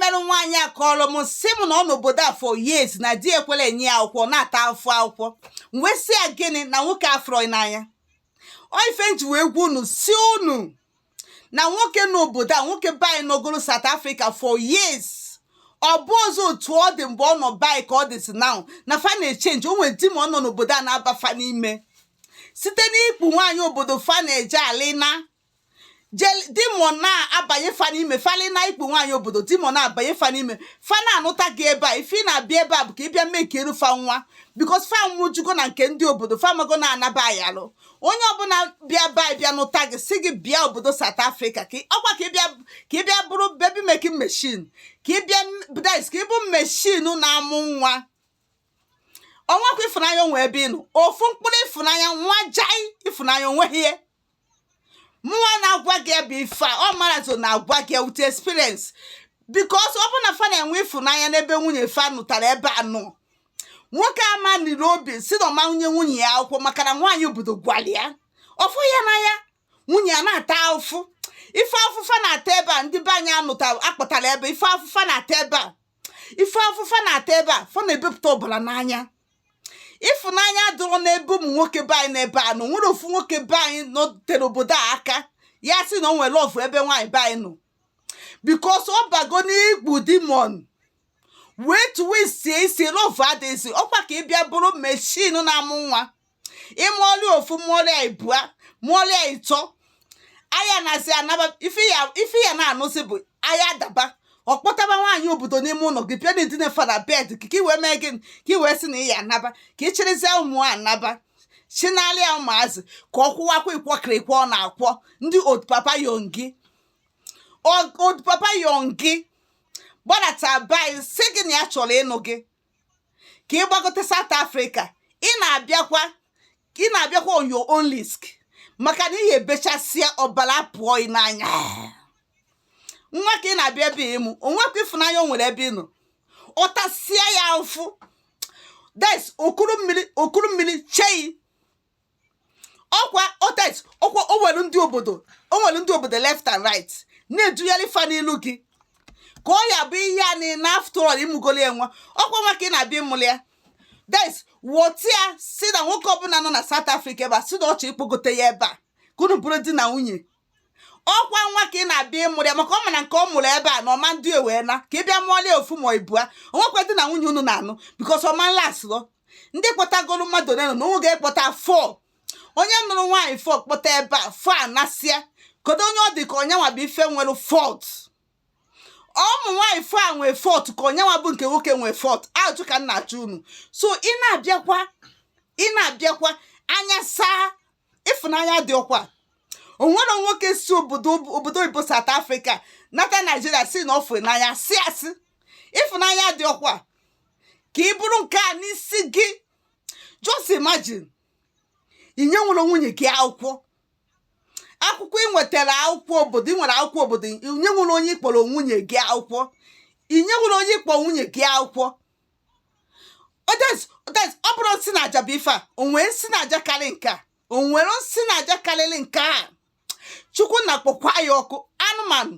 obere nwaanyị akọrọ m si m na ọ n'obodo a for years na di ekwela enye ya akwụkwọ na-ata afụ akwụkwọ wee sị ya gịnị na nwoke afrọ n'anya ife nji wee gwa unu si unu na nwoke n'obodo a nwoke bai n'ogolo South Africa for years ọ bụ ọzọ otu ọ dị mgbe ọ nọ bai ka ọ dịzi now na fa na-echenji o nwere di ma ọ nọ n'obodo a na-abafa n'ime site n'ikpu nwaanyị obodo fa na-eje alịna dimọ na-abanye fa n'ime falina ikpu nwaanyị obodo dimọ na-abanye fa n'ime fa na-anụta gị ebe a ife ị na-abịa ebe a bụ ka ị bịa mee ka eru fa nwa bikos fa nwụjugo na nke ndị obodo fa mago na-anaba ayalụ onye ọbụla bịa baa bịa nụta gị si gị bịa obodo South Africa ọkwa ka ị bịa bụrụ baby making machine ka ị bịa bụdais ka ị bụ machine na-amụ nwa ọnwakwa ịfụnanya onwe ebe ịnụ ofu mkpụrụ ịfụnanya nwa jai ịfụnanya onweghị ihe mụnwa na-agwa gị bụ ife a ọ marazo na-agwa gị with experience because ọ bụ na fa na-enwe ịfụnanya n'ebe nwunye fa nụtara ebe a nọ nwoke ama niri obi si na ọma nwunye ya akwụkwọ maka na nwaanyị obodo gwara ya ọfụ ya na ya nwunye ya na-ata afụ ife afụfa na-ata ebe a ndị be anyị akpọtara ebe ife afụfa na-ata ebe a ife afụfa na-ata ebe a fa na-ebepụta ọbara n'anya ịfụnanya dụrụ n'ebe ụmụ nwoke be anyị n'ebe a nọ nwere ofu nwoke be anyị notere obodo a aka ya sị na o nwere lọvụ ebe nwaanyị be anyị nọ bikos ọ bago n'igbu dimon wee tuwe sie isi lọvụ adịghịzi ọkwa ka ị bịa bụrụ meshin na-amụ nwa ịmụọli ofu mụọli ya ibua mụọli ya ịtọ anya na-asị anaba ife ya na-anụsị bụ anya daba ọkpọtaba nwaanyị obodo n'ime ụlọ gị pịa na-edina fada bed ka ị wee mee gịnị ka ị wee sị na ị ya anaba ka ị chịrịzie ụmụ anaba chinali ya ụmụazị ka ọ kwụwakwa ịkwọkịrịkwa ọ na-akwọ ndị old papa yongi gbadata bai si gị na ya chọrọ ịnụ gị ka ị gbagote South Africa ị na-abịakwa on your own risk maka na ihe ebechasịa ọbara pụọ n'anya nwa ka ị na-abịa ebe ịmụ onwekwa ịfụnanya o nwere ebe ị nọ ọtasịa ya ụfụ des okuru mmiri chei ọkwa o nwere ndị obodo left and right na-eduyali fa n'ilu gị ka ọ ya bụ ihe a na after all ịmụgolo ya nwa ọkwa nwa ka ị na-abịa ịmụli ya des wotia si na nwoke ọbụla nọ na South Africa ebe a si na ọ chọ ịkpọgote ya ebe a ka unu bụrụ di na nwunye ọkwa nwa ka ị na-abịa ịmụrụ ya maka ọ mana nke ọ mụrụ ebe a na ọma ndị ewee na ka ị bịa mụọlia ofu ma ibua onwekwa di na nwunye unu na-anụ bikos ọma nlasịlọ ndị kpọtagolu mmadụ neno na oge kpọta 4 onye nụrụ nwaanyị 4 kpọta ebe a 4 anasịa kedu onye ọ dị ka onye nwa bụ ife nwere fọt ụmụ nwaanyị 4 a nwee fọt ka onye nwa bụ nke nwoke nwee fọt ajụ ka m na-achụ unu so ị na-abịakwa anya saa ịfụnanya dị ọkwa onwere nwoke si obodo oyibo South Africa nata Nigeria si na ọfụ n'anya si asị ịfụnanya dị ọkwa ka ị bụrụ nke a n'isi gị just imagine inye nwere nwunye gị akwụkwọ ị nwetara akwụkwọ obodo ị nwere akwụkwọ obodo inye nwere onye ịkpọrọ nwunye gị akwụkwọ inye nwere onye ịkpọ nwunye gị akwụkwọ ọ bụrụ nsị na aja bụ ife a onwere nsị na aja karị nke a onwere nsị na aja karịrị nke a Chukwu na-akpọkwa ya ọkụ anụmanụ